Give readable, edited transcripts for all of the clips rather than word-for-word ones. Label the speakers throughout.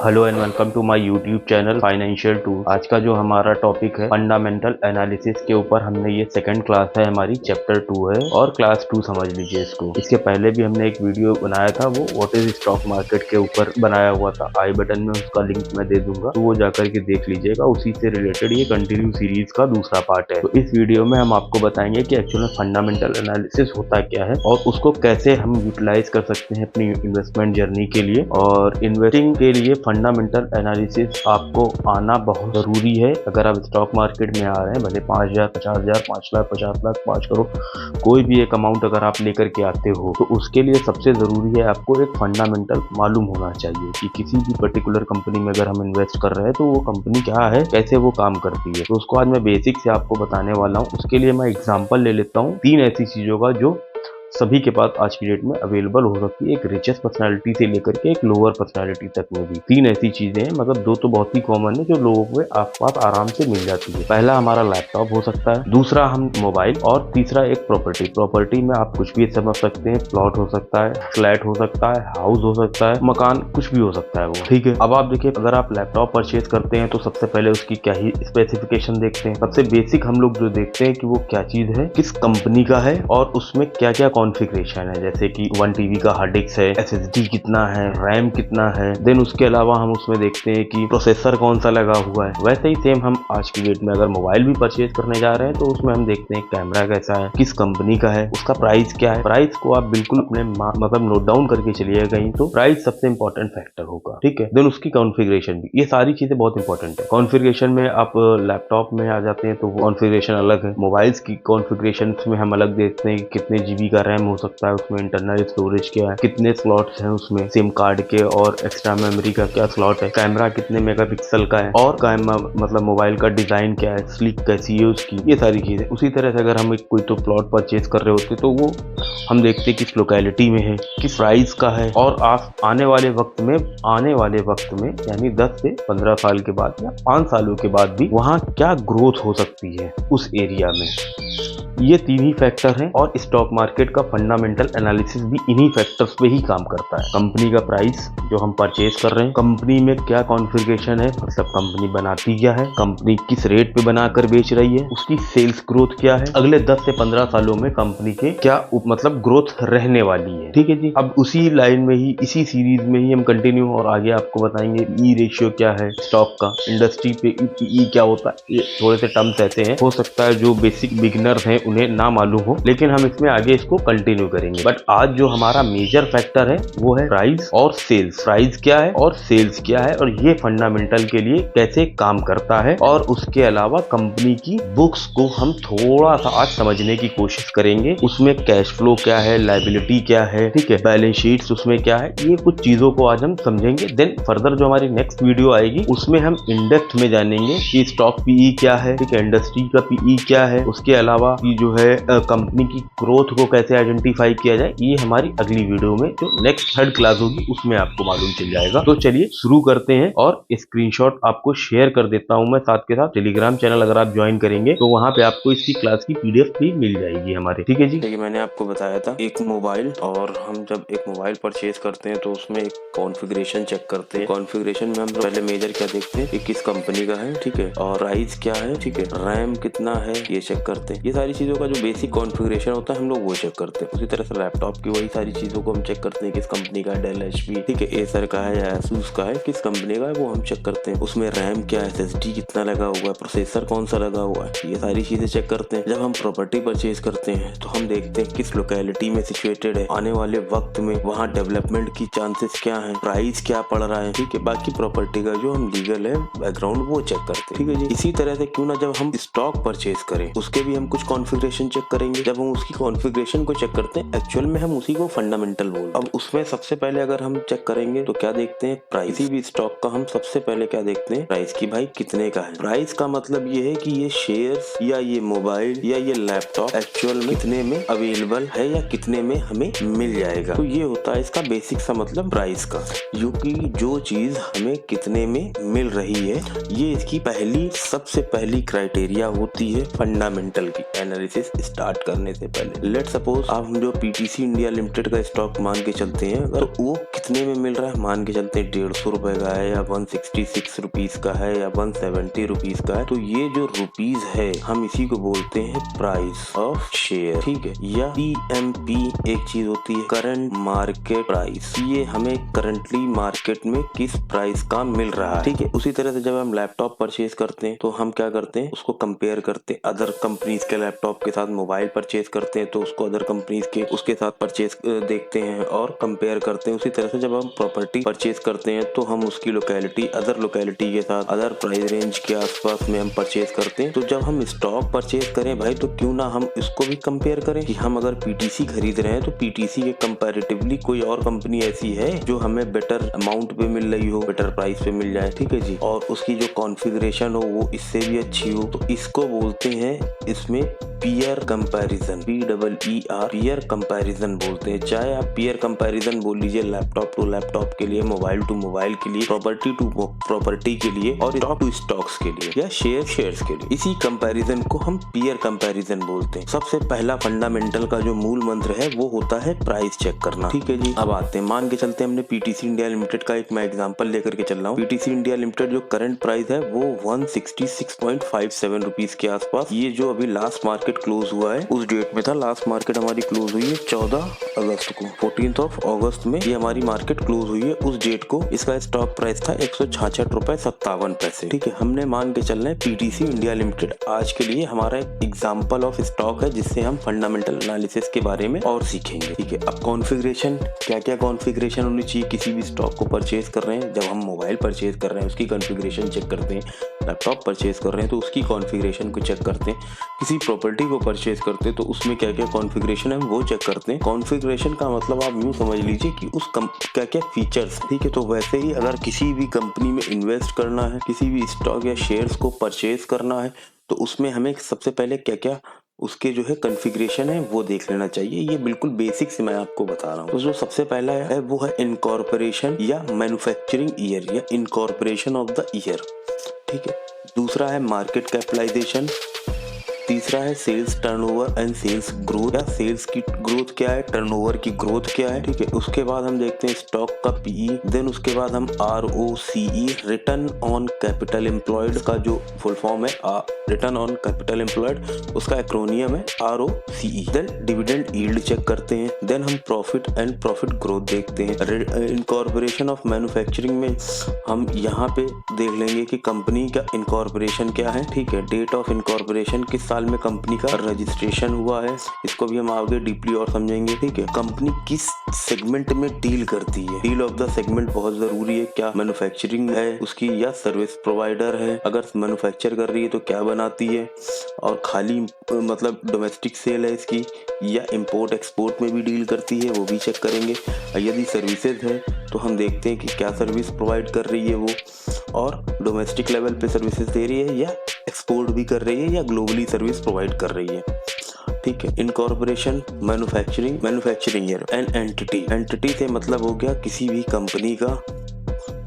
Speaker 1: Hello and welcome to my YouTube channel financial tool. आज का जो हमारा टॉपिक है फंडामेंटल एनालिसिस के ऊपर। हमने ये सेकंड क्लास है, हमारी चैप्टर 2 है और क्लास 2 समझ लीजिए इसको। इसके पहले भी हमने एक वीडियो बनाया था, वो व्हाट इज स्टॉक मार्केट के ऊपर बनाया हुआ था। आई बटन में उसका लिंक मैं दे दूंगा, तो वो जाकर के देख लीजिएगा। उसी से रिलेटेड ये कंटिन्यू सीरीज का दूसरा पार्ट है। तो इस वीडियो में हम आपको बताएंगे कि एक्चुअल में फंडामेंटल एनालिसिस होता क्या है और उसको कैसे हम यूटिलाइज कर सकते हैं अपनी इन्वेस्टमेंट जर्नी के लिए। और इन्वेस्टिंग के लिए फंडामेंटल एनालिसिस आपको आना बहुत जरूरी है। अगर आप स्टॉक मार्केट में आ रहे हैं, भले 5,000, 50,000, 5 लाख, 50 लाख, 5 करोड़, कोई भी एक अमाउंट अगर आप लेकर के आते हो, तो उसके लिए सबसे जरूरी है आपको एक फंडामेंटल मालूम होना चाहिए कि किसी भी पर्टिकुलर कंपनी में अगर हम इन्वेस्ट कर रहे हैं तो वो कंपनी क्या है, कैसे वो काम करती है। तो उसको आज मैं बेसिक से आपको बताने वाला हूँ। उसके लिए मैं एग्जाम्पल ले लेता हूँ 3 ऐसी चीजों का जो सभी के पास आज की डेट में अवेलेबल हो सकती है, एक रिचेस्ट पर्सनालिटी से लेकर के एक लोअर पर्सनालिटी तक में भी। 3 ऐसी चीजें हैं, मतलब 2 तो बहुत ही कॉमन है जो लोगों के आसपास आराम से मिल जाती है। पहला हमारा लैपटॉप हो सकता है, दूसरा हम मोबाइल, और तीसरा एक प्रॉपर्टी। प्रॉपर्टी में आप कुछ भी समझ सकते हैं, प्लॉट हो सकता है, फ्लैट हो सकता है, हाउस हो सकता है, मकान, कुछ भी हो सकता है वो, ठीक है। अब आप देखिए, अगर आप लैपटॉप परचेज करते हैं तो सबसे पहले उसकी क्या ही स्पेसिफिकेशन देखते हैं। सबसे बेसिक हम लोग जो देखते हैं कि वो क्या चीज है, किस कंपनी का है और उसमें क्या क्या कॉन्फ़िगरेशन है। जैसे कि 1 टीबी का हार्ड डिस्क है, एसएसडी कितना है, रैम कितना है। देन उसके अलावा हम उसमें देखते हैं कि प्रोसेसर कौन सा लगा हुआ है। वैसे ही सेम हम आज की डेट में अगर मोबाइल भी परचेज करने जा रहे हैं तो उसमें हम देखते हैं कैमरा कैसा है, किस कंपनी का है, उसका प्राइस क्या है। प्राइस को आप बिल्कुल अपने मतलब नोट डाउन करके चलिए कहीं, तो प्राइस सबसे इंपॉर्टेंट फैक्टर होगा, ठीक है। देन उसकी कॉन्फ़िगरेशन भी, ये सारी चीजें बहुत इंपॉर्टेंट है। कॉन्फ़िगरेशन में आप लैपटॉप में आ जाते हैं तो कॉन्फ़िगरेशन अलग है। मोबाइल्स की कॉन्फ़िगरेशन में हम अलग देखते हैं कि कितने जीबी का रैम हो सकता है, उसमें इंटरनल स्टोरेज क्या है, कितने स्लॉट्स हैं उसमें सिम कार्ड के, और एक्स्ट्रा मेमोरी का क्या स्लॉट है, कैमरा कितने मेगापिक्सल का है, और मतलब मोबाइल का डिजाइन क्या है, स्लिक कैसी है उसकी, ये सारी चीजें। उसी तरह से अगर हम एक कोई तो प्लॉट परचेज कर रहे होते तो वो हम देखते हैं किस लोकेलिटी में है, किस प्राइस का है, और आने वाले वक्त में यानी 10 से 15 साल के बाद या 5 सालों के बाद भी वहाँ क्या ग्रोथ हो सकती है उस एरिया में। ये 3 ही फैक्टर हैं और स्टॉक मार्केट का फंडामेंटल एनालिसिस भी इन्हीं फैक्टर्स पे ही काम करता है। कंपनी का प्राइस जो हम परचेज कर रहे हैं, कंपनी में क्या कॉन्फ़िगरेशन है, मतलब कंपनी बनाती क्या है, कंपनी किस रेट पे बनाकर बेच रही है, उसकी सेल्स ग्रोथ क्या है, अगले 10 से 15 सालों में कंपनी के क्या मतलब ग्रोथ रहने वाली है, ठीक है जी। अब उसी लाइन में ही, इसी सीरीज में ही हम कंटिन्यू और आगे आपको बताएंगे ई रेशियो क्या है स्टॉक का, इंडस्ट्री पे ई क्या होता है। ये थोड़े से टर्म्स ऐसे हैं, हो सकता है जो बेसिक बिगिनर्स हैं उन्हें ना मालूम हो, लेकिन हम इसमें आगे इसको कंटिन्यू करेंगे। बट आज जो हमारा मेजर फैक्टर है वो है प्राइस और सेल्स। प्राइस क्या है और सेल्स क्या है, और ये फंडामेंटल के लिए कैसे काम करता है। और उसके अलावा कंपनी की बुक्स को हम थोड़ा सा आज समझने की कोशिश करेंगे। उसमें कैश फ्लो क्या है, लायबिलिटी क्या है, ठीक है, बैलेंस शीट्स उसमें क्या है, ये कुछ चीजों को आज हम समझेंगे। देन फर्दर जो हमारी नेक्स्ट वीडियो आएगी उसमें हम इन डेप्थ में जानेंगे कि स्टॉक पीई क्या है, ठीक है, इंडस्ट्री का पीई क्या है, उसके अलावा जो है कंपनी की ग्रोथ को कैसे आइडेंटिफाई किया जाए। ये हमारी अगली वीडियो में जो नेक्स्ट 3rd क्लास होगी उसमें आपको मालूम चल जाएगा। तो चलिए शुरू करते हैं, और स्क्रीनशॉट आपको शेयर कर देता हूं मैं साथ के साथ। टेलीग्राम चैनल अगर आप ज्वाइन करेंगे तो वहां पे आपको इसकी क्लास की पीडीएफ भी मिल जाएगी हमारे, ठीक है जी।
Speaker 2: देखिए, मैंने आपको बताया था एक मोबाइल, और हम जब एक मोबाइल परचेज करते हैं तो उसमें एक कॉन्फ़िगरेशन चेक करते हैं। कॉन्फ़िगरेशन में हम पहले मेजर क्या देखते हैं कि किस कंपनी का है, ठीक है, और प्राइस क्या है, ठीक है, रैम कितना है, ये चेक करते हैं। ये सारी चीजों का जो बेसिक कॉन्फ़िगरेशन होता है हम लोग वो चेक करते हैं। उसी तरह से लैपटॉप की वही सारी चीजों को हम चेक करते हैं, किस कंपनी का है, डेल एचपी, ठीक है, एसर का है या एसूस का है, किस कंपनी का है वो हम चेक करते हैं। उसमें रैम क्या है, एसएसडी कितना लगा हुआ है, प्रोसेसर कौन सा लगा हुआ है, ये सारी चीजें चेक करते हैं। जब हम प्रॉपर्टी परचेज करते हैं तो हम देखते हैं किस लोकेलिटी में सिचुएटेड है, आने वाले वक्त में वहाँ डेवलपमेंट की चांसेस क्या है, प्राइस क्या पड़ रहा है, ठीक है। बाकी प्रॉपर्टी का जो हम लीगल है बैकग्राउंड वो चेक करते हैं, ठीक है जी। इसी तरह से क्यों ना जब हम स्टॉक परचेज करें उसके भी हम कुछ कॉन्फ़िगरेशन चेक करेंगे। जब हम उसकी कॉन्फ़िगरेशन को चेक करते हैं, एक्चुअल में हम उसी को फंडामेंटल बोलते हैं। अब उसमें सबसे पहले अगर हम चेक करेंगे तो क्या देखते हैं, प्राइस। किसी भी स्टॉक का हम सबसे पहले क्या देखते हैं, प्राइस की भाई कितने का है। प्राइस का मतलब ये है कि ये शेयर्स या ये मोबाइल या ये लैपटॉप एक्चुअल में कितने में अवेलेबल है या कितने में हमें मिल जाएगा। तो ये होता है इसका बेसिक सा मतलब प्राइस का, क्योंकि जो चीज हमें कितने में मिल रही है ये इसकी सबसे पहली क्राइटेरिया होती है फंडामेंटल की, एनालिसिस स्टार्ट करने से पहले लेट सपोज आप हम जो पीटीसी इंडिया लिमिटेड का स्टॉक मान के चलते हैं, अगर वो कितने में मिल रहा है, मान के चलते हैं 150 रुपए का है या 166 रुपीज का है या 170 रुपीज का है, तो ये जो रुपीज है हम इसी को बोलते हैं प्राइस ऑफ शेयर, ठीक है। या PMP एक चीज होती है करंट मार्केट प्राइस, ये हमें करंटली मार्केट में किस प्राइस का मिल रहा है, ठीक है। उसी तरह से जब हम लैपटॉप परचेज करते हैं तो हम क्या करते हैं, उसको कंपेयर करते हैं अदर कंपनीज के लैपटॉप के साथ। मोबाइल परचेज करते हैं तो उसको अदर कंपनीज के उसके साथ परचेज देखते हैं और कंपेयर करते हैं। उसी तरह से जब हम प्रॉपर्टी परचेज करते हैं तो हम उसकी लोकेलिटी अदर लोकेलिटी के साथ अदर प्राइस रेंज के आसपास में हम परचेज करते हैं। तो जब हम स्टॉक परचेज करें भाई, तो क्यों ना हम इसको भी कंपेयर करें कि हम अगर पीटीसी खरीद रहे हैं तो पीटीसी के कंपैरेटिवली कोई और कंपनी ऐसी है जो हमें बेटर अमाउंट पे मिल रही हो, बेटर प्राइस पे मिल जाए, ठीक है जी, और उसकी जो कॉन्फ़िगरेशन हो वो इससे भी अच्छी हो, तो इसको बोलते हैं इसमें peer comparison, PEER peer comparison बोलते हैं। चाहे आप पीयर कंपैरिजन बोल लीजिए लैपटॉप टू लैपटॉप के लिए, मोबाइल टू मोबाइल के लिए, प्रॉपर्टी टू प्रॉपर्टी के लिए और स्टॉक टू स्टॉक्स के लिए या शेयर्स के लिए, इसी कंपैरिजन को हम पीयर कंपैरिजन बोलते हैं। सबसे पहला फंडामेंटल का जो मूल मंत्र है वो होता है प्राइस चेक करना, ठीक है जी। अब आते हैं, मान के चलते हमने पीटीसी इंडिया लिमिटेड का एक मैं एग्जांपल लेकर के चल रहा हूँ। पीटीसी इंडिया लिमिटेड जो करंट प्राइस है वो 166.57 रुपीज के आसपास, ये जो अभी लास्ट मार्केट क्लोज हुआ है उस डेट में था। लास्ट मार्केट हमारी क्लोज हुई है 14 अगस्त को, 14th of अगस्त में ये हमारी मार्केट क्लोज हुई है। उस डेट को इसका स्टॉक प्राइस था 166 रुपए 57 पैसे, ठीक है। हमने मान के चलना है पीटीसी इंडिया लिमिटेड आज के लिए हमारा एक एग्जाम्पल ऑफ स्टॉक है जिससे हम फंडामेंटल एनालिसिस के बारे में और सीखेंगे, ठीक है। अब कॉन्फ़िगरेशन, क्या क्या कॉन्फ़िगरेशन होनी चाहिए किसी भी स्टॉक को परचेज कर रहे हैं। जब हम मोबाइल परचेज कर रहे हैं उसकी कॉन्फ़िगरेशन चेक करते हैं, लैपटॉप परचेज कर रहे हैं तो उसकी कॉन्फ़िगरेशन को चेक करते हैं, किसी प्रॉपर्टी को परचेज करते हैं तो उसमें क्या क्या कॉन्फ़िगरेशन है वो चेक करते हैं। कॉन्फ़िगरेशन का मतलब आप यूँ समझ लीजिए कि उस क्या क्या फीचर्स, ठीक है। तो वैसे ही अगर किसी भी कंपनी में इन्वेस्ट करना है, किसी भी स्टॉक या शेयर्स को परचेज करना है, तो उसमें हमें सबसे पहले क्या क्या उसके जो है कॉन्फ़िगरेशन है वो देख लेना चाहिए। ये बिल्कुल बेसिक से मैं आपको बता रहा हूँ। तो जो सबसे पहला है वो है इनकॉर्पोरेशन या मैन्युफैक्चरिंग ईयर या इनकॉर्पोरेशन ऑफ द ईयर, ठीक है। दूसरा है मार्केट कैपिटलाइजेशन, तीसरा है sales turnover and sales growth, या सेल्स की ग्रोथ क्या है, टर्नओवर की ग्रोथ क्या है, ठीक है। उसके बाद हम देखते हैं स्टॉक का PE, देन उसके बाद हम ROCE return on capital employed का जो फुल फॉर्म है रिटर्न ऑन कैपिटल एम्प्लॉयड, उसका एक्रोनियम है ROCE। Then dividend yield check करते हैं, देन हम प्रॉफिट एंड प्रॉफिट ग्रोथ देखते हैं। इनकॉर्पोरेशन ऑफ मैन्युफैक्चरिंग में हम यहाँ पे देख लेंगे कि कंपनी का इनकॉर्पोरेशन क्या है, ठीक है। डेट ऑफ इनकॉर्पोरेशन, किस साल में कंपनी का रजिस्ट्रेशन हुआ है, इसको भी हम आगे डीपली और समझेंगे, ठीक है। कंपनी किस सेगमेंट में डील करती है, डील ऑफ द सेगमेंट बहुत जरूरी है, क्या मैन्युफैक्चरिंग है उसकी या सर्विस प्रोवाइडर है, अगर मैन्युफैक्चर कर रही है तो क्या बनाती है, और खाली मतलब डोमेस्टिक सेल है इसकी या इंपोर्ट एक्सपोर्ट में भी डील करती है, वो भी चेक करेंगे। यदि सर्विसेज है तो हम देखते हैं कि क्या सर्विस प्रोवाइड कर रही है वो, और डोमेस्टिक लेवल पे सर्विसेज दे रही है या एक्सपोर्ट भी कर रही है या ग्लोबली सर्विस प्रोवाइड कर रही है, ठीक है। Incorporation, manufacturing year and entity से मतलब हो गया किसी भी कंपनी का,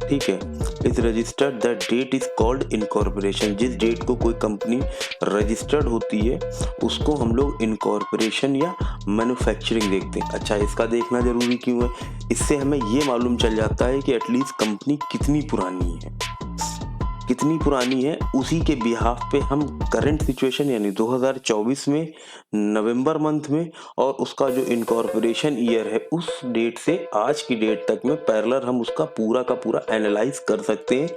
Speaker 2: ठीक है। Is registered that date is called incorporation, जिस डेट को कोई कंपनी रजिस्टर्ड होती है उसको हम लोग इनकॉर्पोरेशन या मैन्युफैक्चरिंग देखते हैं। अच्छा, इसका देखना जरूरी क्यों है, इससे हमें ये मालूम चल जाता है कि एटलीस्ट कंपनी कितनी पुरानी है, उसी के बिहाफ पे हम करंट सिचुएशन यानी 2024 में नवंबर मंथ में और उसका जो इनकॉर्पोरेशन ईयर है उस डेट से आज की डेट तक में पैरेलल हम उसका पूरा का पूरा एनालाइज कर सकते हैं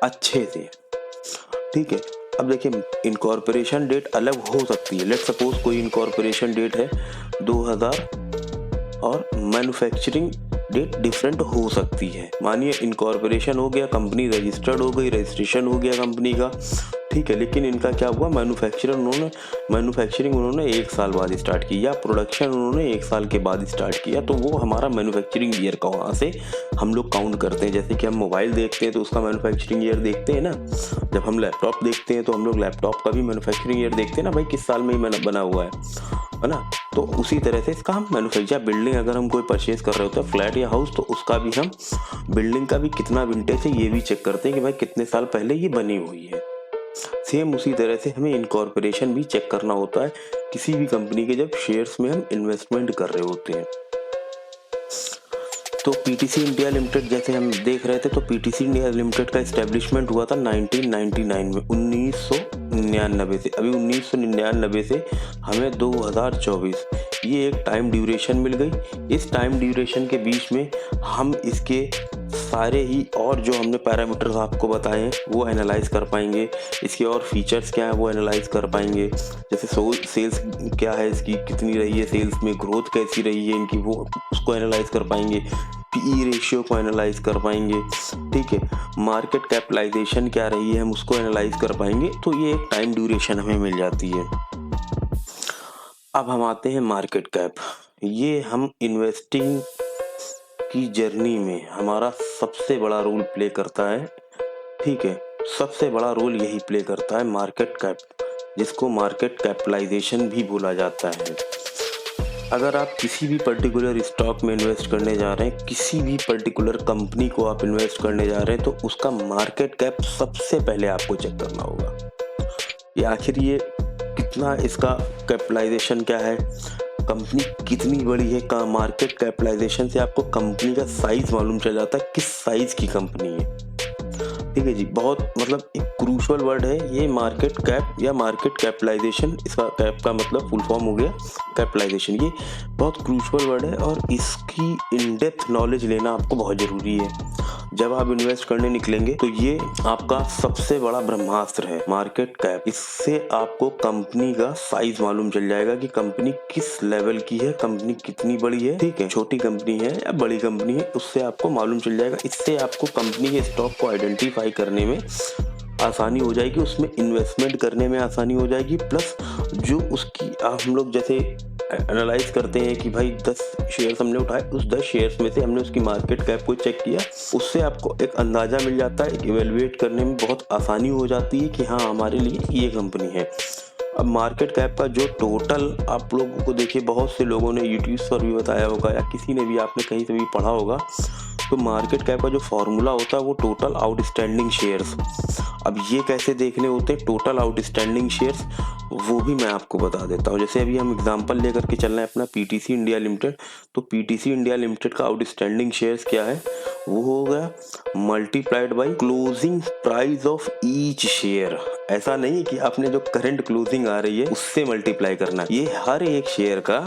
Speaker 2: अच्छे से, ठीक है। अब देखिए, इनकॉर्पोरेशन डेट अलग हो सकती है। लेट्स सपोज कोई इनकॉर्पोरेशन डेट है 2000 और मैन्युफैक्चरिंग डेट डिफरेंट हो सकती है। मानिए इनकॉर्पोरेशन हो गया, कंपनी रजिस्टर्ड हो गई, रजिस्ट्रेशन हो गया कंपनी का, ठीक है, लेकिन इनका क्या हुआ, मैन्युफैक्चरिंग उन्होंने 1 साल बाद स्टार्ट की या प्रोडक्शन उन्होंने 1 साल के बाद स्टार्ट किया, तो वो हमारा मैन्युफैक्चरिंग ईयर का वहाँ से हम लोग काउंट करते हैं। जैसे कि हम मोबाइल देखते हैं तो उसका मैन्युफैक्चरिंग ईयर देखते हैं ना, जब हम लैपटॉप देखते हैं तो हम लोग लैपटॉप का भी मैन्युफैक्चरिंग ईयर देखते हैं ना, भाई किस साल में ही बना हुआ है ना। तो उसी तरह से इसका हम मैन्युफैक्चर, बिल्डिंग अगर हम कोई परचेज कर रहे होते हैं फ्लैट या हाउस, तो उसका भी हम बिल्डिंग का भी कितना विंटेज है ये भी चेक करते हैं कि भाई कितने साल पहले ये बनी हुई है। सेम उसी तरह से हमें इनकॉर्पोरेशन भी चेक करना होता है किसी भी कंपनी के जब शेयर्स में हम इन्वेस्टमेंट कर रहे होते हैं। तो पीटीसी इंडिया लिमिटेड जैसे हम देख रहे थे, तो पीटीसी इंडिया लिमिटेड का एस्टेब्लिशमेंट हुआ था 1999 में, 1999 से। अभी 1999 से हमें 2024, ये एक टाइम ड्यूरेशन मिल गई। इस टाइम ड्यूरेशन के बीच में हम इसके सारे ही और जो हमने पैरामीटर्स आपको बताए हैं वो एनालाइज कर पाएंगे। इसके और फीचर्स क्या है वो एनालाइज कर पाएंगे। जैसे सेल्स क्या है इसकी, कितनी रही है सेल्स में, ग्रोथ कैसी रही है इनकी, वो उसको एनालाइज कर पाएंगे। पीई रेशियो को एनालाइज कर पाएंगे, ठीक है। मार्केट कैपिटलाइजेशन क्या रही है हम उसको एनालाइज कर पाएंगे। तो ये एक टाइम ड्यूरेशन हमें मिल जाती है। अब हम आते हैं मार्केट कैप। ये हम इन्वेस्टिंग की जर्नी में हमारा सबसे बड़ा रोल प्ले करता है, ठीक है। सबसे बड़ा रोल यही प्ले करता है मार्केट कैप, जिसको मार्केट कैपिटलाइजेशन भी बोला जाता है। अगर आप किसी भी पर्टिकुलर स्टॉक में इन्वेस्ट करने जा रहे हैं, किसी भी पर्टिकुलर कंपनी को आप इन्वेस्ट करने जा रहे हैं, तो उसका मार्केट कैप सबसे पहले आपको चेक करना होगा कि आखिर ये कितना, इसका कैपिटलाइजेशन क्या है, कंपनी कितनी बड़ी है। का मार्केट कैपिटलाइजेशन से आपको कंपनी का साइज मालूम चल जाता है, किस साइज की कंपनी है, ठीक है जी। बहुत मतलब एक क्रूशियल वर्ड है ये मार्केट कैप या मार्केट कैपिटलाइजेशन। इसका कैप का मतलब फुल फॉर्म हो गया कैपिटलाइजेशन। ये बहुत क्रूशियल वर्ड है और इसकी इन डेप्थ नॉलेज लेना आपको बहुत ज़रूरी है। जब आप इन्वेस्ट करने निकलेंगे तो ये आपका सबसे बड़ा ब्रह्मास्त्र है मार्केट कैप। इससे आपको कंपनी का साइज मालूम चल जाएगा कि कंपनी किस लेवल की है, कंपनी कितनी बड़ी है, ठीक है। छोटी कंपनी है या बड़ी कंपनी है, उससे आपको मालूम चल जाएगा। इससे आपको कंपनी के स्टॉक को आइडेंटिफाई करने में आसानी हो जाएगी, उसमें इन्वेस्टमेंट करने में आसानी हो जाएगी। प्लस जो उसकी हम लोग जैसे एनालाइज करते हैं कि भाई 10 शेयर्स हमने उठाए, उस 10 शेयर्स में से हमने उसकी मार्केट कैप को चेक किया, उससे आपको एक अंदाज़ा मिल जाता है, एक इवेलुएट करने में बहुत आसानी हो जाती है कि हाँ हमारे लिए ये कंपनी है। अब मार्केट कैप का जो टोटल आप लोगों को देखिए, बहुत से लोगों ने यूट्यूब पर भी बताया होगा या किसी ने भी आपने कहीं से भी पढ़ा होगा, तो मार्केट कैप का जो फॉर्मूला होता है वो टोटल आउटस्टैंडिंग शेयर्स। अब ये कैसे देखने होते हैं टोटल आउटस्टैंडिंग शेयर्स, वो भी मैं आपको बता देता हूँ। जैसे अभी हम एग्जांपल लेकर के चल रहे हैं अपना पीटीसी इंडिया लिमिटेड, तो पीटीसी इंडिया लिमिटेड का आउटस्टैंडिंग शेयर्स क्या है, वो हो गया multiplied by closing price of each share. ऐसा नहीं कि आपने जो करंट क्लोजिंग आ रही है उससे मल्टीप्लाई करना है, ये हर एक शेयर का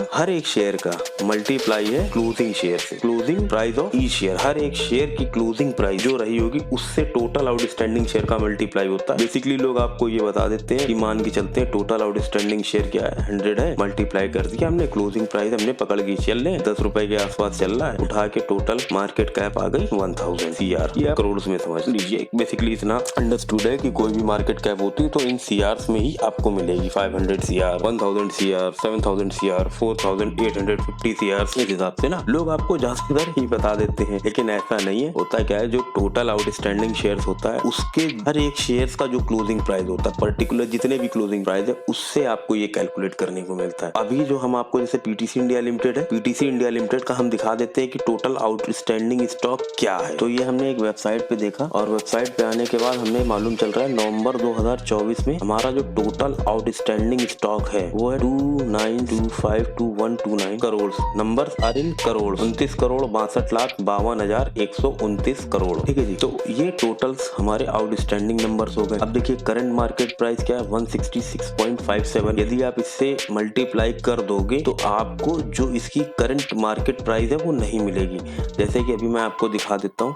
Speaker 2: मल्टीप्लाई है क्लोजिंग शेयर से, closing price of each share. हर एक शेयर की क्लोजिंग प्राइस जो रही होगी उससे टोटल आउटस्टैंडिंग शेयर का मल्टीप्लाई होता है। बेसिकली लोग आपको ये बता देते हैं कि मान के चलते हैं टोटल आउटस्टैंडिंग शेयर क्या है, 100 है, मल्टीप्लाई कर दिया हमने, क्लोजिंग प्राइस हमने पकड़ के चल रहे 10 रुपए के आसपास चल रहा है, उठा के टोटल मार्केट कैप आ गई 1000 CR। ये करोड़ में समझ लीजिए। बेसिकली इतना अंडरस्टूड है कि कोई भी मार्केट कैप होती है तो इन CRs में ही आपको मिलेगी। 500 CR, 1000 CR, 7000 CR, 4850 CR। इस हिसाब से ना लोग आपको ज्यादातर ही बता देते हैं, लेकिन ऐसा नहीं है। होता क्या है, जो टोटल आउटस्टैंडिंग शेयर्स होता है उसके हर एक शेयर्स का जो क्लोजिंग प्राइस होता है, पर्टिकुलर जितने भी क्लोजिंग प्राइस है, उससे आपको ये कैलकुलेट करने को मिलता है। अभी जो हम आपको जैसे पीटीसी इंडिया लिमिटेड है, पीटीसी इंडिया लिमिटेड का हम दिखा देते हैं कि टोटल आउटस्टैंडिंग स्टॉक क्या है। तो ये हमने एक वेबसाइट पे देखा और वेबसाइट पे आने के बाद हमें मालूम चल रहा है नवंबर 2024 में हमारा जो टोटल आउटस्टैंडिंग स्टॉक है वो है 29252129 crore. Numbers are in crore, 29,62,52,129 crore, ठीक है जी। तो ये टोटल्स हमारे आउटस्टैंडिंग नंबर्स हो गए। अब देखिए करंट मार्केट प्राइस क्या है, 166.57। यदि आप इससे मल्टीप्लाई कर दोगे तो आपको जो इसकी करंट मार्केट प्राइस है वो नहीं मिलेगी। जैसे कि अभी मैं आपको दिखा देता हूँ,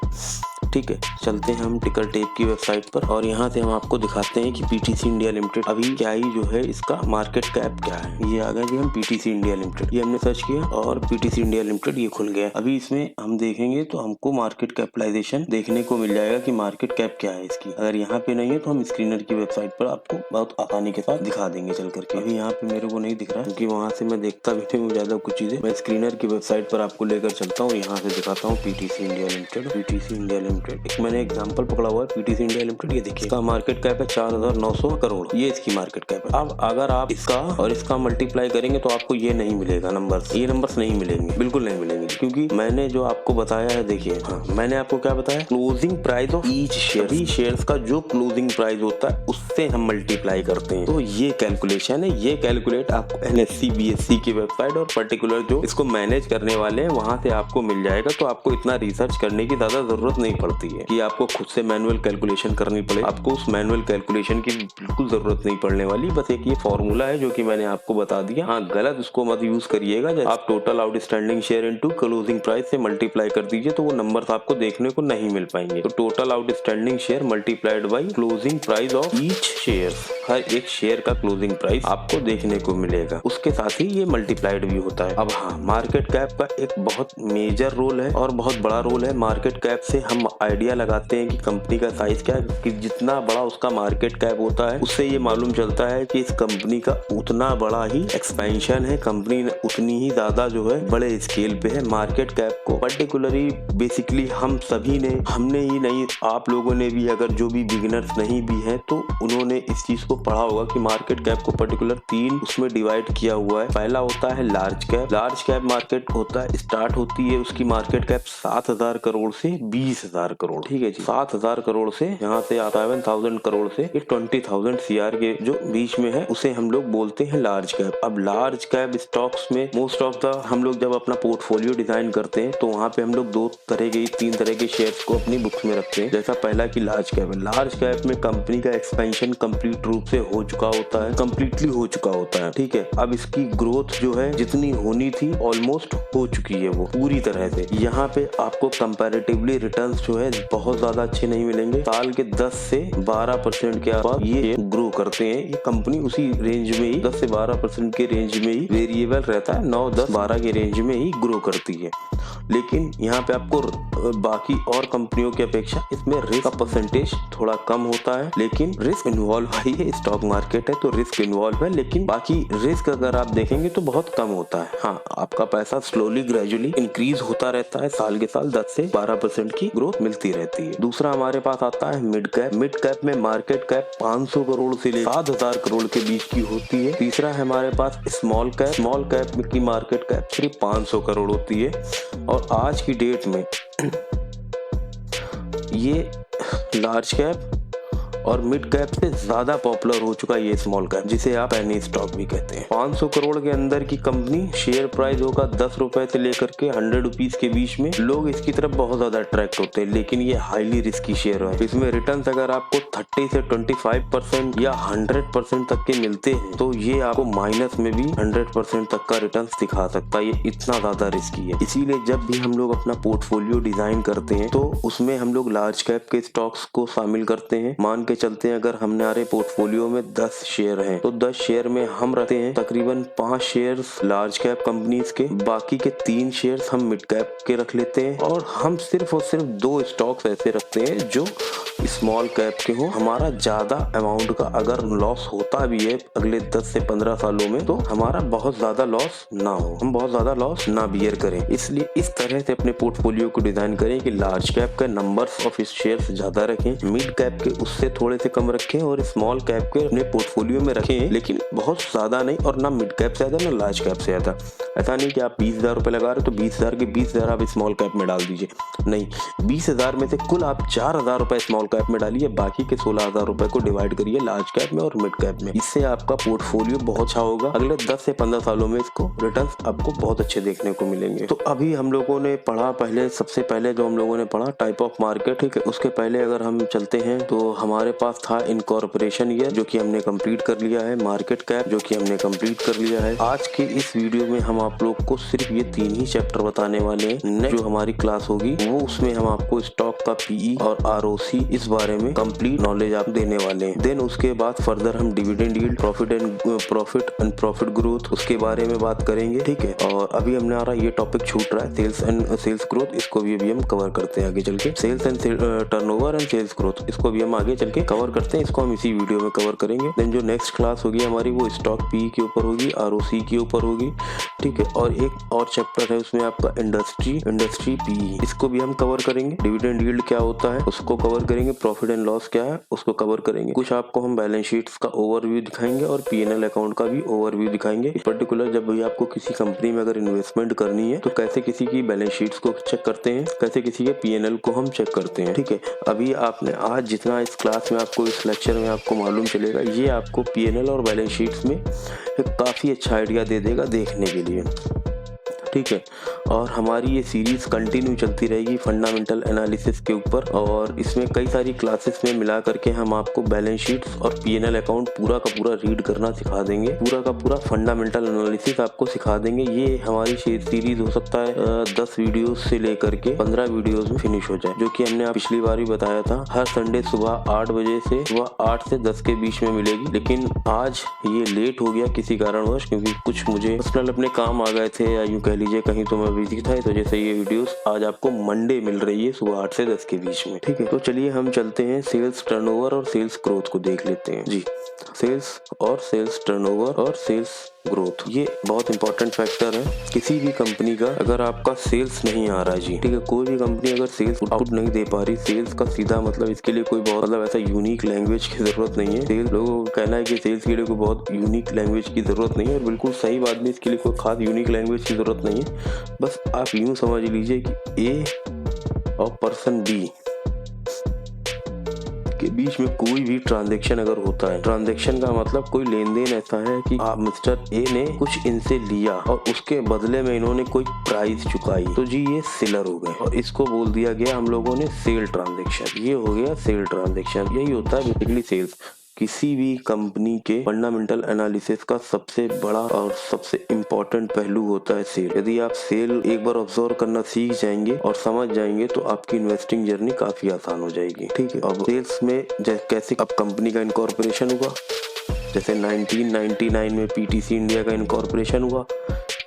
Speaker 2: ठीक है। चलते हैं हम टिकर टेप की वेबसाइट पर और यहाँ से हम आपको दिखाते हैं कि पीटीसी इंडिया लिमिटेड अभी क्या ही जो है इसका मार्केट कैप क्या है। ये आ गया जी, हम पीटीसी इंडिया लिमिटेड, ये हमने सर्च किया और पीटीसी इंडिया लिमिटेड ये खुल गया। अभी इसमें हम देखेंगे तो हमको मार्केट कैपिटलाइजेशन देखने को मिल जाएगा कि मार्केट कैप क्या है इसकी। अगर यहाँ पे नहीं है तो हम स्क्रीनर की वेबसाइट पर आपको बहुत आसानी के साथ दिखा देंगे चल करके। अभी यहाँ पे मेरे को नहीं दिख रहा है क्योंकि वहाँ से मैं देखता भी नहीं हूँ ज्यादा कुछ चीजें। मैं स्क्रीनर की वेबसाइट पर आपको लेकर चलता हूँ, यहाँ से दिखाता हूँ PTC India limited. PTC India limited एक मैंने एग्जांपल पकड़ा हुआ है, पीटीसी इंडिया लिमिटेड। ये देखिए इसका मार्केट कैप है 4900 करोड़, ये इसकी मार्केट कैप है। अब अगर आप इसका और इसका मल्टीप्लाई करेंगे तो आपको ये नहीं मिलेगा नंबर्स, ये नंबर्स नहीं मिलेंगे, बिल्कुल नहीं मिलेंगे। क्योंकि मैंने जो आपको बताया है, देखिए मैंने आपको क्या बताया, closing price of each share, सभी शेयर्स का जो क्लोजिंग प्राइस होता है उससे हम मल्टीप्लाई करते हैं। तो ये कैलकुलेशन है, ये कैलकुलेट आपको NSE BSE की वेबसाइट और पर्टिकुलर जो इसको मैनेज करने वाले हैं वहां से आपको मिल जाएगा। तो आपको इतना रिसर्च करने की ज्यादा जरूरत नहीं पड़ती है कि आपको खुद से मैनुअल कैलकुलेशन करनी पड़े। आपको उस मैनुअल कैलकुलेशन की बिल्कुल जरूरत नहीं पड़ने वाली, बस एक ये फॉर्मूला है जो कि मैंने आपको बता दिया। हाँ, गलत उसको मत यूज करिएगा। जैसे आप total outstanding share into closing price से मल्टीप्लाई कर दीजिए तो वो नंबर्स आपको देखने को नहीं मिल पाएंगे। तो total outstanding share multiplied by closing price of each share, हर एक शेयर का क्लोजिंग प्राइस आपको देखने को मिलेगा। उसके साथ ही ये मल्टीप्लाइड भी होता है। अब हाँ, मार्केट कैप का एक बहुत मेजर रोल है और बहुत बड़ा रोल है। मार्केट कैप से हम आइडिया लगाते हैं कि कंपनी का साइज क्या है, कि जितना बड़ा उसका मार्केट कैप होता है उससे ये मालूम चलता है कि इस कंपनी का उतना बड़ा ही एक्सपेंशन है, कंपनी उतनी ही ज्यादा जो है बड़े स्केल पे है। मार्केट कैप को पर्टिकुलरली बेसिकली हम सभी ने, हमने ही नहीं, आप लोगों ने भी, अगर जो भी बिगिनर्स नहीं भी हैं तो उन्होंने इस चीज को पढ़ा होगा कि मार्केट कैप को पर्टिकुलर 3 उसमें डिवाइड किया हुआ है। पहला होता है large cap. Large cap market होता है, स्टार्ट होती है उसकी मार्केट कैप 7,000 करोड़ से 20,000 करोड़, ठीक है जी। 7,000 करोड़ से यहाँ से 7,000 करोड़ से 20,000 CR के जो बीच में है उसे हम लोग बोलते हैं लार्ज कैप। अब लार्ज कैप स्टॉक्स में मोस्ट ऑफ द, हम लोग जब अपना पोर्टफोलियो डिजाइन करते हैं तो वहाँ पे हम लोग 3 तरह के शेयर्स को अपनी बुक्स में रखते हैं। जैसा पहला की लार्ज कैप है। लार्ज कैप में कंपनी का एक्सपेंशन कंप्लीट रूप से हो चुका होता है, कंप्लीटली हो चुका होता है, ठीक है। अब इसकी ग्रोथ जो है जितनी होनी थी ऑलमोस्ट हो चुकी है वो पूरी तरह से। यहाँ पे आपको कंपैरेटिवली रिटर्न्स जो है बहुत ज्यादा अच्छे नहीं मिलेंगे। साल के 10 से 12% के आसपास ये ग्रो करते हैं। ये कंपनी उसी रेंज में ही 10 से 12% के रेंज में ही वेरिएबल रहता है, 9, 10, 12 के रेंज में ही ग्रो करती है। लेकिन यहाँ पे आपको बाकी और कंपनियों की अपेक्षा इसमें रिस्क का परसेंटेज थोड़ा कम होता है, लेकिन रिस्क इन्वॉल्व है। स्टॉक मार्केट है तो रिस्क इन्वॉल्व है, लेकिन बाकी रिस्क अगर आप देखेंगे तो बहुत कम होता है। हाँ, आपका पैसा स्लोली ग्रेजुअली इंक्रीज होता रहता है, साल के साल 10 से 12% की ग्रोथ मिलती रहती है। दूसरा हमारे पास आता है मिड कैप। मिड कैप में मार्केट कैप 500 करोड़ से लेकर 7,000 करोड़ के बीच की होती है। तीसरा है हमारे पास स्मॉल कैप। स्मॉल कैप की मार्केट कैप सिर्फ 500 करोड़ होती है और आज की डेट में ये लार्ज कैप और मिड कैप से ज्यादा पॉपुलर हो चुका है ये स्मॉल कैप, जिसे आप पेनी स्टॉक भी कहते हैं। 500 करोड़ के अंदर की कंपनी, शेयर प्राइस होगा 10 रुपए से लेकर के 100 रुपीज के बीच में। लोग इसकी तरफ बहुत ज्यादा अट्रैक्ट होते हैं, लेकिन ये हाईली रिस्की शेयर है। इसमें रिटर्न अगर आपको 30 से 25% या 100% तक के मिलते हैं तो ये आपको माइनस में भी 100% तक का रिटर्न दिखा सकता है। ये इतना ज्यादा रिस्की है। इसीलिए जब भी हम लोग अपना पोर्टफोलियो डिजाइन करते हैं तो उसमें हम लोग लार्ज कैप के स्टॉक्स को शामिल करते हैं। मान के चलते हैं अगर हमारे पोर्टफोलियो में 10 शेयर हैं तो 10 शेयर में हम रखते हैं तकरीबन 5 शेयर्स लार्ज कैप कंपनीज के, बाकी के 3 शेयर्स हम मिड कैप के रख लेते हैं और हम सिर्फ और सिर्फ 2 स्टॉक्स ऐसे रखते हैं जो स्मॉल कैप के हो। हमारा ज्यादा अमाउंट का अगर लॉस होता भी है अगले 10 से 15 सालों में तो हमारा बहुत ज्यादा लॉस ना हो, हम बहुत ज्यादा लॉस ना बियर करें। इसलिए इस तरह से अपने पोर्टफोलियो को डिजाइन करें कि लार्ज कैप का नंबर्स ऑफ शेयर्स ज्यादा रखें, मिड कैप के उससे थोड़े से कम रखें और स्मॉल कैप के अपने पोर्टफोलियो में रखें, लेकिन बहुत ज्यादा नहीं और ना मिड कैप से ज्यादा ना लार्ज कैप से ज्यादा। ऐसा नहीं कि आप 20,000 रुपए लगा रहे हो तो 20,000 के 20,000 आप स्मॉल कैप में डाल दीजिए, नहीं, 20,000 में से कुल आप 4,000 रुपए स्मॉल कैप में डालिए, बाकी के 16,000 रुपए को डिवाइड करिए लार्ज कैप में और मिड कैप में। इससे आपका पोर्टफोलियो बहुत अच्छा होगा। अगले 10 से 15 सालों में इसको रिटर्न्स आपको बहुत अच्छे देखने को मिलेंगे। तो अभी हम लोगों ने पढ़ा, पहले सबसे पहले जो हम लोगों ने पढ़ा टाइप ऑफ मार्केट, ठीक है। उसके पहले अगर हम चलते हैं तो हमारे पास था इनकॉर्पोरेशन ईयर जो कि हमने कंप्लीट कर लिया है, मार्केट कैप जो कि हमने कंप्लीट कर लिया है। आज के इस वीडियो में हम आप लोग को सिर्फ ये 3 ही चैप्टर बताने वाले हैं। नेक्स्ट जो हमारी क्लास होगी वो उसमें हम आपको स्टॉक का पीई और आरओसी इस बारे में कंप्लीट नॉलेज आप देने वाले हैं। देन उसके बाद फर्दर हम dividend yield, profit and profit growth उसके बारे में बात करेंगे, ठीक है। और अभी हमने आ रहा ये टॉपिक छूट रहा है सेल्स ग्रोथ, इसको भी अभी हम कवर करते हैं आगे चल के। Sales and turnover and sales growth इसको भी हम आगे चल के करके कवर करते हैं, इसको हम इसी वीडियो में कवर करेंगे। देन जो नेक्स्ट क्लास होगी हमारी वो स्टॉक पी के ऊपर होगी, ROC के ऊपर होगी, ठीक है। और एक और चैप्टर है उसमें आपका इंडस्ट्री पी, इसको भी हम कवर करेंगे। डिविडेंड यील्ड क्या होता है उसको कवर करेंगे, प्रॉफिट एंड लॉस क्या है उसको कवर करेंगे। कुछ आपको हम बैलेंस शीट्स का ओवरव्यू दिखाएंगे और P&L अकाउंट का भी ओवरव्यू दिखाएंगे। पर्टिकुलर जब भी आपको किसी कंपनी में अगर इन्वेस्टमेंट करनी है तो कैसे किसी की बैलेंस शीट्स को चेक करते हैं, कैसे किसी के P&L को हम चेक करते हैं, ठीक है। अभी आपने आज जितना इस क्लास में आपको इस लेक्चर में आपको मालूम चलेगा, ये आपको P&L और बैलेंस शीट्स में एक काफ़ी अच्छा आइडिया दे देगा देखने के लिए, ठीक है। और हमारी ये सीरीज कंटिन्यू चलती रहेगी फंडामेंटल एनालिसिस के ऊपर, और इसमें कई सारी क्लासेस में मिला करके हम आपको बैलेंस शीट्स और P&L अकाउंट पूरा का पूरा रीड करना सिखा देंगे, पूरा का पूरा फंडामेंटल एनालिसिस आपको सिखा देंगे। ये हमारी सीरीज हो सकता है 10 वीडियोस से लेकर के 15 वीडियोस में फिनिश हो जाए, जो कि हमने पिछली बार भी बताया था। हर संडे सुबह 8 बजे से सुबह 8 से 10 के बीच में मिलेगी, लेकिन आज ये लेट हो गया किसी कारणवश, क्योंकि कुछ मुझे पर्सनल अपने काम आ गए थे, या यूँ कह लीजिए कहीं तो मैं बिजी था। तो जैसे ये वीडियोस आज आपको मंडे मिल रही है सुबह 8 से 10 के बीच में, ठीक है। तो चलिए हम चलते हैं सेल्स टर्नओवर और सेल्स ग्रोथ को देख लेते हैं जी। सेल्स टर्नओवर और सेल्स ग्रोथ, ये बहुत इंपॉर्टेंट फैक्टर है किसी भी कंपनी का। अगर आपका सेल्स नहीं आ रहा है जी, ठीक है, कोई भी कंपनी अगर सेल्स आउटपुट नहीं दे पा रही, सेल्स का सीधा मतलब इसके लिए कोई बहुत मतलब ऐसा यूनिक लैंग्वेज की जरूरत नहीं है। सेल्स लोगों का कहना है कि सेल्स के लिए कोई बहुत यूनिक लैंग्वेज की जरूरत नहीं है, और बिल्कुल सही बात भी, इसके लिए कोई खास यूनिक लैंग्वेज की जरूरत नहीं है। बस आप यूं समझ लीजिए कि ए और पर्सन बी के बीच में कोई भी ट्रांजैक्शन अगर होता है, ट्रांजैक्शन का मतलब कोई लेन देन ऐसा है कि आप मिस्टर ए ने कुछ इनसे लिया और उसके बदले में इन्होंने कोई प्राइस चुकाई, तो जी ये सेलर हो गए, और इसको बोल दिया गया हम लोगों ने सेल ट्रांजैक्शन। ये हो गया सेल ट्रांजैक्शन, यही होता है बेसिकली सेल्स। किसी भी कंपनी के फंडामेंटल एनालिसिस का सबसे बड़ा और सबसे इम्पोर्टेंट पहलू होता है सेल। यदि आप सेल एक बार ऑब्जर्व करना सीख जाएंगे और समझ जाएंगे तो आपकी इन्वेस्टिंग जर्नी काफी आसान हो जाएगी, ठीक है। अब सेल्स में कैसे अब कंपनी का इनकॉर्पोरेशन हुआ, जैसे 1999 में PTC इंडिया का इनकॉर्पोरेशन हुआ,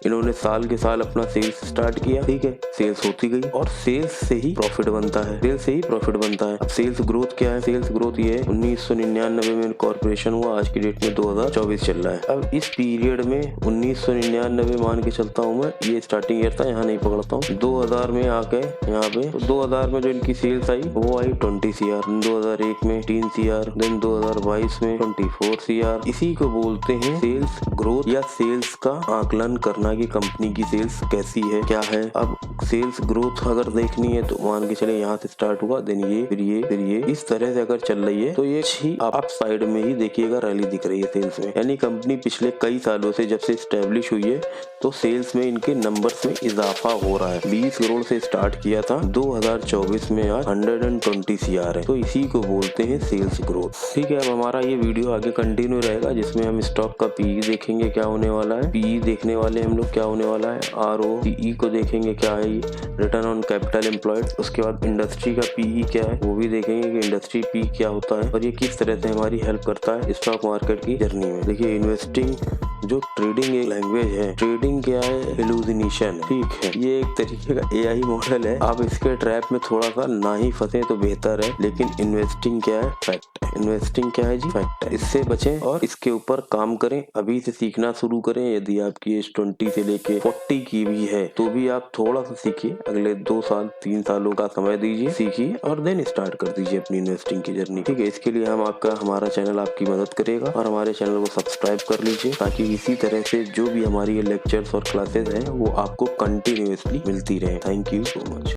Speaker 2: इन्होंने साल के साल अपना सेल्स स्टार्ट किया, ठीक है, सेल्स होती गई और सेल्स से ही प्रॉफिट बनता है, सेल्स से ही प्रॉफिट बनता है। अब सेल्स ग्रोथ क्या है, सेल्स ग्रोथ ये है 1999 में कॉर्पोरेशन हुआ, आज की डेट में 2024 चल रहा है। अब इस पीरियड में 1999 मान के चलता हूँ मैं, ये स्टार्टिंग ईयर था, यहाँ नहीं पकड़ता हूँ। 2000 में आके यहाँ पे 2000 में जो इनकी सेल्स आई वो आई 20 CR, 2001 में 3 CR, देन 2022 में 24 CR। इसी को बोलते हैं सेल्स ग्रोथ या सेल्स का आकलन करना कि कंपनी की सेल्स कैसी है, क्या है। अब सेल्स ग्रोथ अगर देखनी है तो मान के चले यहाँ से स्टार्ट हुआ, देन ये फिर ये इस तरह से अगर चल रही है तो ये ही आप साइड में ही देखिएगा रैली दिख रही है सेल्स में। यानी कंपनी पिछले कई सालों से जब से स्टैब्लिश हुई है तो सेल्स में इनके नंबर्स में इजाफा हो रहा है। 20 करोड़ से स्टार्ट किया था, 2024 में आज 120 CR है, तो इसी को बोलते हैं सेल्स ग्रोथ, ठीक है। अब हमारा ये वीडियो आगे कंटिन्यू रहेगा, जिसमें हम स्टॉक का PE देखेंगे क्या होने वाला है, PE देखने वाले हम लोग क्या होने वाला है, ROCE को देखेंगे क्या है, रिटर्न ऑन कैपिटल एम्प्लॉयड। उसके बाद इंडस्ट्री का PE क्या है वो भी देखेंगे कि इंडस्ट्री PE क्या होता है और ये किस तरह से हमारी हेल्प करता है स्टॉक मार्केट की जर्नी में। देखिए इन्वेस्टिंग जो ट्रेडिंग एक लैंग्वेज है, ट्रेडिंग क्या है, इल्यूजनेशन, ठीक है, ये एक तरीके का AI मॉडल है। आप इसके ट्रैप में थोड़ा सा ना ही फंसे तो बेहतर है, लेकिन इन्वेस्टिंग क्या है, फैक्ट है। इन्वेस्टिंग क्या है जी, फैक्ट है। इससे बचें और इसके ऊपर काम करें, अभी से सीखना शुरू करें। यदि आपकी एज 20 से लेके 40 की भी है तो भी आप थोड़ा सा सीखिए, अगले 2 साल 3 सालों का समय दीजिए, सीखिए और देन स्टार्ट कर दीजिए अपनी इन्वेस्टिंग की जर्नी, ठीक है। इसके लिए हमारा चैनल आपकी मदद करेगा और हमारे चैनल को सब्सक्राइब कर लीजिए, ताकि इसी तरह से जो भी हमारी ये लेक्चर्स और क्लासेस हैं वो आपको कंटिन्यूअसली मिलती रहे। Thank you so much.